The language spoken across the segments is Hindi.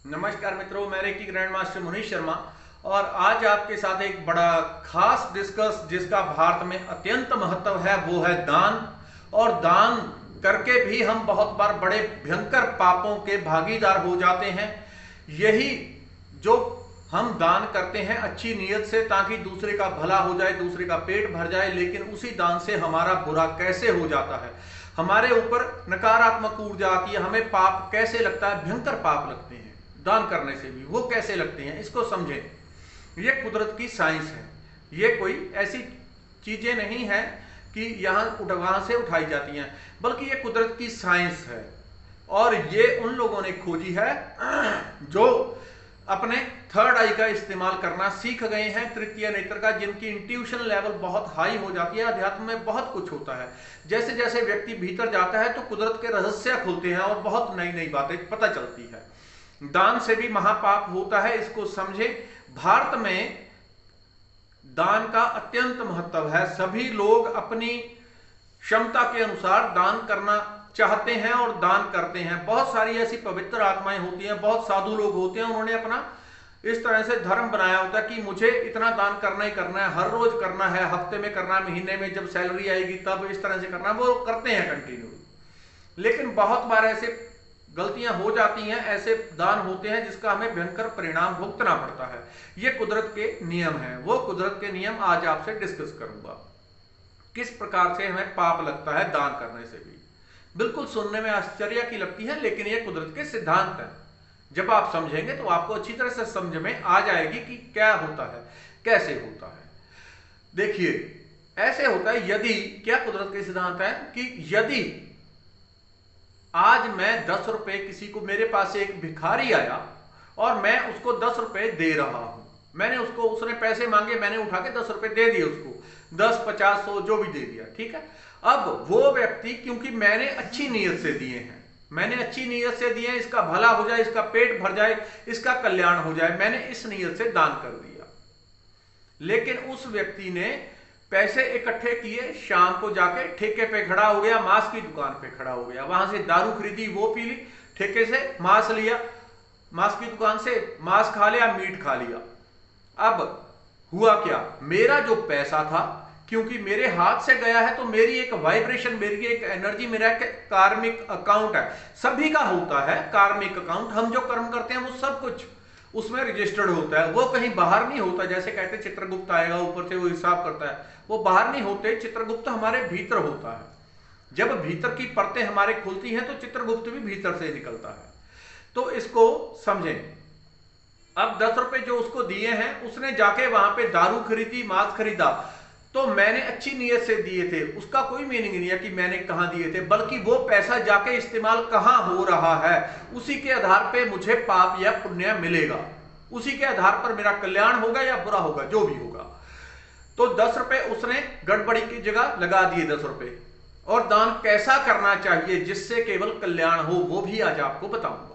नमस्कार मित्रों, मैं reiki grand master Munish Sharma और आज आपके साथ एक बड़ा खास डिस्कस जिसका भारत में अत्यंत महत्व है वो है दान। और दान करके भी हम बहुत बार बड़े भयंकर पापों के भागीदार हो जाते हैं। यही जो हम दान करते हैं अच्छी नीयत से ताकि दूसरे का भला हो जाए, दूसरे का पेट भर जाए, लेकिन उसी दान से हमारा बुरा कैसे हो जाता है, हमारे ऊपर नकारात्मक ऊर्जा आती है, हमें पाप कैसे लगता है, भयंकर पाप लगते हैं दान करने से भी। वो कैसे लगते हैं इसको समझें। ये कुदरत की साइंस है, ये कोई ऐसी चीजें नहीं है कि यहां वहां से उठाई जाती हैं, बल्कि ये कुदरत की साइंस है। और ये उन लोगों ने खोजी है जो अपने थर्ड आई का इस्तेमाल करना सीख गए हैं, तृतीय नेत्र का, जिनकी इंट्यूशन लेवल बहुत हाई हो जाती है। अध्यात्म में बहुत कुछ होता है, जैसे जैसे व्यक्ति भीतर जाता है तो कुदरत के रहस्य खुलते हैं और बहुत नई नई बातें पता चलती है। दान से भी महापाप होता है, इसको समझे। भारत में दान का अत्यंत महत्व है। सभी लोग अपनी क्षमता के अनुसार दान करना चाहते हैं और दान करते हैं। बहुत सारी ऐसी पवित्र आत्माएं होती हैं, बहुत साधु लोग होते हैं, उन्होंने अपना इस तरह से धर्म बनाया होता है कि मुझे इतना दान करना ही करना है, हर रोज करना है, हफ्ते में करना है, महीने में जब सैलरी आएगी तब इस तरह से करना है। वो करते हैं कंटिन्यू। लेकिन बहुत बार ऐसे गलतियां हो जाती हैं, ऐसे दान होते हैं जिसका हमें भयंकर परिणाम भुगतना पड़ता है। ये कुदरत के नियम हैं। वो कुदरत के नियम आज आपसे डिस्कस करूंगा, किस प्रकार से हमें पाप लगता है दान करने से भी। बिल्कुल सुनने में आश्चर्य की लगती है, लेकिन ये कुदरत के सिद्धांत हैं। जब आप समझेंगे तो आपको अच्छी तरह से समझ में आ जाएगी कि क्या होता है, कैसे होता है। देखिए, ऐसे होता है, यदि क्या कुदरत के सिद्धांत है कि यदि आज मैं 10 रुपए किसी को, मेरे पास एक भिखारी आया और मैं उसको 10 रुपए दे रहा हूं, मैंने उसको, उसने पैसे मांगे, मैंने उठा के 10 रुपए दे दिए उसको, 10, 50, 100 जो भी दे दिया, ठीक है। अब वो व्यक्ति, क्योंकि मैंने अच्छी नीयत से दिए हैं, मैंने अच्छी नीयत से दिए हैं, इसका भला हो जाए, इसका पेट भर जाए, इसका कल्याण हो जाए, मैंने इस नीयत से दान कर दिया। लेकिन उस व्यक्ति ने पैसे इकट्ठे किए, शाम को जाके ठेके पे खड़ा हो गया, मांस की दुकान पे खड़ा हो गया, वहां से दारू खरीदी, वो पी ली, ठेके से मांस लिया, मांस की दुकान से मांस खा लिया, मीट खा लिया। अब हुआ क्या, मेरा जो पैसा था, क्योंकि मेरे हाथ से गया है तो मेरी एक वाइब्रेशन, मेरी एक एनर्जी, मेरा एक कार्मिक अकाउंट है, सभी का होता है कार्मिक अकाउंट। हम जो कर्म करते हैं वो सब कुछ उसमें रजिस्टर्ड होता है, वो कहीं बाहर नहीं होता। जैसे कहते हैं चित्रगुप्त आएगा ऊपर से वो हिसाब करता है, वो बाहर नहीं होते। चित्रगुप्त हमारे भीतर होता है। जब भीतर की परतें हमारे खुलती हैं तो चित्रगुप्त भी भीतर से निकलता है। तो इसको समझें। अब 10 रुपए जो उसको दिए हैं, उसने जाके वहां पे दारू खरीदी, मांस खरीदा, तो मैंने अच्छी नीयत से दिए थे, उसका कोई मीनिंग नहीं है कि मैंने कहां दिए थे, बल्कि वो पैसा जाके इस्तेमाल कहां हो रहा है, उसी के आधार पे मुझे पाप या पुण्य मिलेगा, उसी के आधार पर मेरा कल्याण होगा या बुरा होगा, जो भी होगा। तो 10 रुपए उसने गड़बड़ी की जगह लगा दिए 10 रुपए। और दान कैसा करना चाहिए जिससे केवल कल्याण हो, वो भी आज आपको बताऊंगा।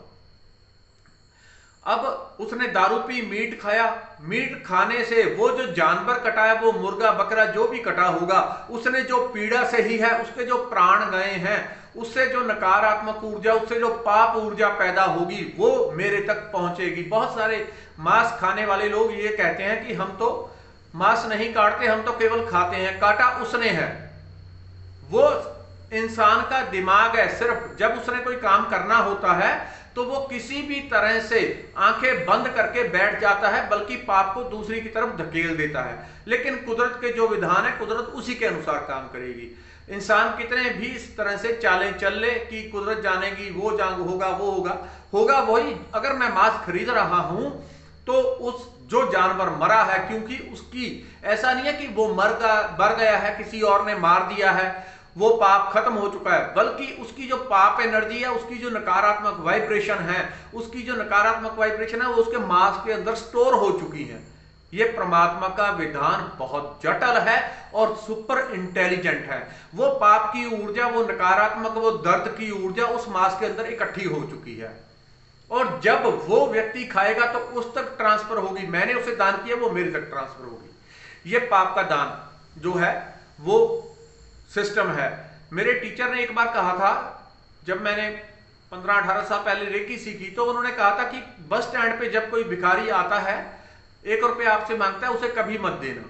अब उसने दारू पी, मीट खाया, मीट खाने से वो जो जानवर कटा है, वो मुर्गा बकरा जो भी कटा होगा, उसने जो पीड़ा सही है, उसके जो प्राण गए हैं, उससे जो नकारात्मक ऊर्जा, उससे जो पाप ऊर्जा पैदा होगी, वो मेरे तक पहुंचेगी। बहुत सारे मांस खाने वाले लोग ये कहते हैं कि हम तो मांस नहीं काटते, हम तो केवल खाते हैं। काटा उसने है, वो इंसान का दिमाग है। सिर्फ जब उसने कोई काम करना होता है तो वो किसी भी तरह से आंखें बंद करके बैठ जाता है, बल्कि पाप को दूसरी की तरफ धकेल देता है। लेकिन कुदरत के जो विधान है, कुदरत उसी के अनुसार काम करेगी। इंसान कितने भी इस तरह से चालें चल ले कि कुदरत जानेगी, वो जान होगा, वो होगा, होगा वही। अगर मैं मांस खरीद रहा हूं तो उस जो जानवर मरा है, क्योंकि उसकी ऐसा नहीं है कि वो मर गया है, किसी और ने मार दिया है, वो पाप खत्म हो चुका है, बल्कि उसकी जो पाप एनर्जी है, उसकी जो नकारात्मक वाइब्रेशन है, उसकी जो नकारात्मक वाइब्रेशन है, वो उसके मांस के अंदर स्टोर हो चुकी है। ये परमात्मा का विधान बहुत जटिल है और सुपर इंटेलिजेंट है। वो पाप की ऊर्जा, वो नकारात्मक, वो दर्द की ऊर्जा उस मांस के अंदर इकट्ठी हो चुकी है, और जब वो व्यक्ति खाएगा तो उस तक ट्रांसफर होगी। मैंने उसे दान किया, वो मेरे तक ट्रांसफर होगी। ये पाप का दान जो है वो सिस्टम है। मेरे टीचर ने एक बार कहा था, जब मैंने 15-18 साल पहले रेकी सीखी, तो उन्होंने कहा था कि बस स्टैंड पे जब कोई भिखारी आता है 1 रुपया आपसे मांगता है, उसे कभी मत देना,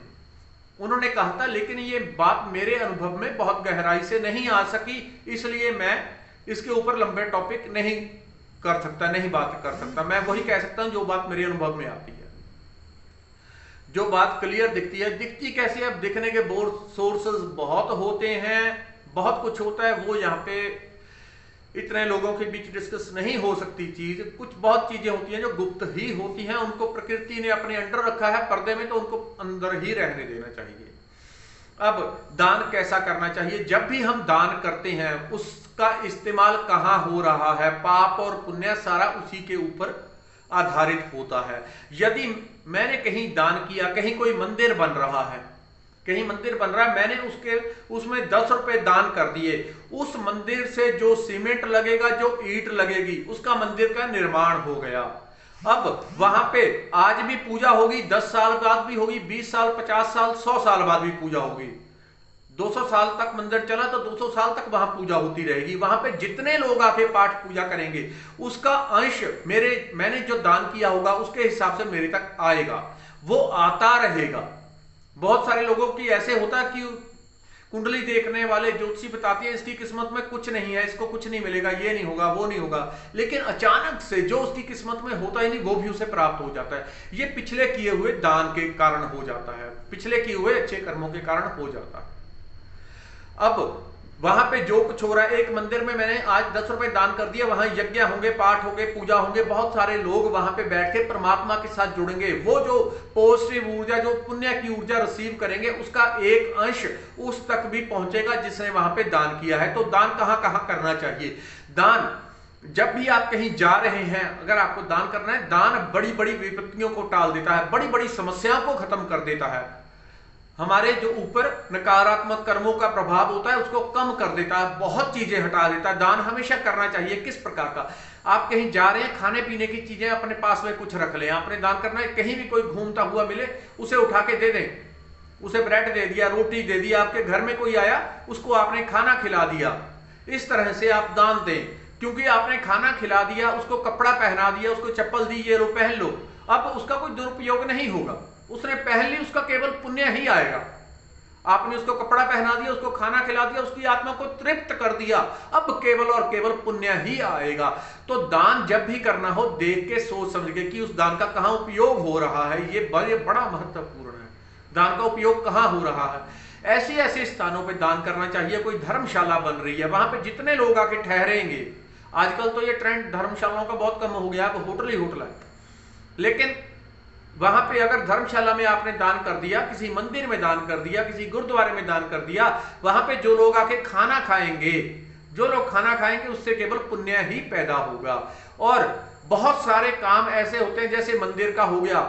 उन्होंने कहा था। लेकिन ये बात मेरे अनुभव में बहुत गहराई से नहीं आ सकी, इसलिए मैं इसके ऊपर लंबे टॉपिक नहीं कर सकता, नहीं बात कर सकता। मैं वही कह सकता हूं जो बात मेरे अनुभव में आती है, जो बात क्लियर दिखती है। दिखती कैसे? अब दिखने के सोर्सेस बहुत होते हैं, बहुत कुछ होता है, वो यहाँ पे इतने लोगों के बीच डिस्कस नहीं हो सकती चीज। कुछ बहुत चीजें होती हैं जो गुप्त ही होती हैं, उनको प्रकृति ने अपने अंडर रखा है पर्दे में, तो उनको अंदर ही रहने देना चाहिए। अब दान कैसा करना चाहिए? जब भी हम दान करते हैं उसका इस्तेमाल कहां हो रहा है, पाप और पुण्य सारा उसी के ऊपर आधारित होता है। यदि मैंने कहीं दान किया, कहीं कोई मंदिर बन रहा है, कहीं मंदिर बन रहा है, मैंने उसमें 10 रुपए दान कर दिए, उस मंदिर से जो सीमेंट लगेगा, जो ईंट लगेगी, उसका मंदिर का निर्माण हो गया। अब वहां पे आज भी पूजा होगी, 10 साल बाद भी होगी, 20 साल, 50 साल, 100 साल बाद भी पूजा होगी। 200 साल तक मंदिर चला तो 200 साल तक वहां पूजा होती रहेगी। वहां पे जितने लोग आके पाठ पूजा करेंगे, उसका अंश मैंने जो दान किया होगा उसके हिसाब से मेरे तक आएगा, वो आता रहेगा। बहुत सारे लोगों की ऐसे होता है कि कुंडली देखने वाले ज्योतिषी बताते हैं इसकी किस्मत में कुछ नहीं है, इसको कुछ नहीं मिलेगा, ये नहीं होगा, वो नहीं होगा, लेकिन अचानक से जो उसकी किस्मत में होता ही नहीं वो भी उसे प्राप्त हो जाता है। ये पिछले किए हुए दान के कारण हो जाता है, पिछले किए हुए अच्छे कर्मों के कारण हो जाता है। अब वहां पे जो कुछ हो रहा है, एक मंदिर में मैंने आज 10 रुपए दान कर दिया, वहां यज्ञ होंगे, पाठ होंगे, पूजा होंगे, बहुत सारे लोग वहां पे बैठ के परमात्मा के साथ जुड़ेंगे। वो जो पॉजिटिव ऊर्जा, जो पुण्य की ऊर्जा रिसीव करेंगे, उसका एक अंश उस तक भी पहुंचेगा जिसने वहां पे दान किया है। तो दान कहां कहां करना चाहिए? दान जब भी आप कहीं जा रहे हैं, अगर आपको दान करना है, दान बड़ी बड़ी विपत्तियों को टाल देता है, बड़ी बड़ी समस्याओं को खत्म कर देता है। हमारे जो ऊपर नकारात्मक कर्मों का प्रभाव होता है उसको कम कर देता है, बहुत चीजें हटा देता है। दान हमेशा करना चाहिए। किस प्रकार का? आप कहीं जा रहे हैं, खाने पीने की चीजें अपने पास में कुछ रख लें, आपने दान करना है। कहीं भी कोई घूमता हुआ मिले, उसे उठा के दे दें, उसे ब्रेड दे दिया, रोटी दे दिया, आपके घर में कोई आया उसको आपने खाना खिला दिया। इस तरह से आप दान दें, क्योंकि आपने खाना खिला दिया, उसको कपड़ा पहना दिया, उसको चप्पल दी, ये लो पहन लो, अब उसका कोई दुरुपयोग नहीं होगा, उसने पहन ली, उसका केवल पुण्य ही आएगा। आपने उसको कपड़ा पहना दिया, उसको खाना खिला दिया, उसकी आत्मा को तृप्त कर दिया, अब केवल और केवल पुण्य ही आएगा। तो दान जब भी करना हो, देख के सोच समझ के कि उस दान का कहां उपयोग हो रहा है, ये बड़ा महत्वपूर्ण है। दान का उपयोग कहां हो रहा है, ऐसे ऐसे स्थानों पर दान करना चाहिए। कोई धर्मशाला बन रही है, वहां पर जितने लोग आके ठहरेंगे, आजकल तो ये ट्रेंड धर्मशालाओं का बहुत कम हो गया, अब होटल ही होटल है, लेकिन वहां पे अगर धर्मशाला में आपने दान कर दिया, किसी मंदिर में दान कर दिया, किसी गुरुद्वारे में दान कर दिया, वहां पे जो लोग आके खाना खाएंगे, जो लोग खाना खाएंगे, उससे केवल पुण्य ही पैदा होगा। और बहुत सारे काम ऐसे होते हैं, जैसे मंदिर का हो गया,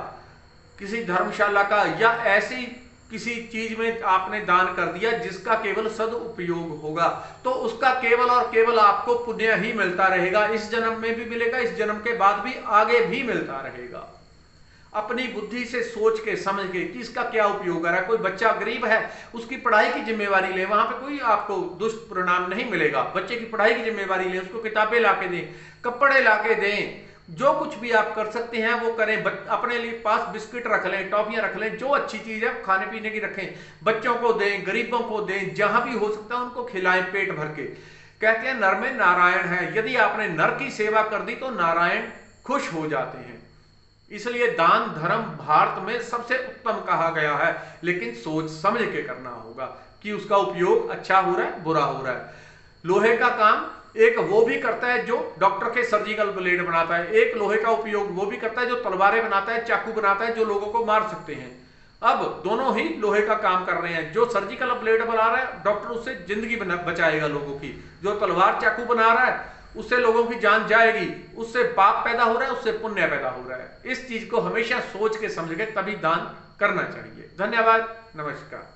किसी धर्मशाला का, या ऐसी किसी चीज में आपने दान कर दिया जिसका केवल सदुपयोग होगा, तो उसका केवल और केवल आपको पुण्य ही मिलता रहेगा। इस जन्म में भी मिलेगा, इस जन्म के बाद भी, आगे भी मिलता रहेगा। अपनी बुद्धि से सोच के समझ के कि इसका क्या उपयोग आ रहा है। कोई बच्चा गरीब है, उसकी पढ़ाई की जिम्मेवारी ले, वहां पे कोई आपको दुष्परिणाम नहीं मिलेगा। बच्चे की पढ़ाई की जिम्मेवारी ले, उसको किताबें लाके दें, कपड़े लाके दें, जो कुछ भी आप कर सकते हैं वो करें। अपने लिए पास बिस्किट रख लें, टॉफियां रख लें, जो अच्छी चीज है खाने पीने की रखें, बच्चों को दें, गरीबों को दें, जहां भी हो सकता है उनको खिलाएं पेट भर के। कहते हैं नर में नारायण है, यदि आपने नर की सेवा कर दी तो नारायण खुश हो जाते हैं। इसलिए दान धर्म भारत में सबसे उत्तम कहा गया है, लेकिन सोच समझ के करना होगा कि उसका उपयोग अच्छा हो रहा है, बुरा हो रहा है। लोहे का काम एक वो भी करता है जो डॉक्टर के सर्जिकल ब्लेड बनाता है, एक लोहे का उपयोग वो भी करता है जो तलवारें बनाता है, चाकू बनाता है, जो लोगों को मार सकते हैं। अब दोनों ही लोहे का काम कर रहे हैं। जो सर्जिकल ब्लेड बना रहा है, डॉक्टर उससे जिंदगी बचाएगा लोगों की। जो तलवार चाकू बना रहा है, उससे लोगों की जान जाएगी, उससे पाप पैदा हो रहा है, उससे पुण्य पैदा हो रहा है। इस चीज को हमेशा सोच के समझ के तभी दान करना चाहिए। धन्यवाद, नमस्कार।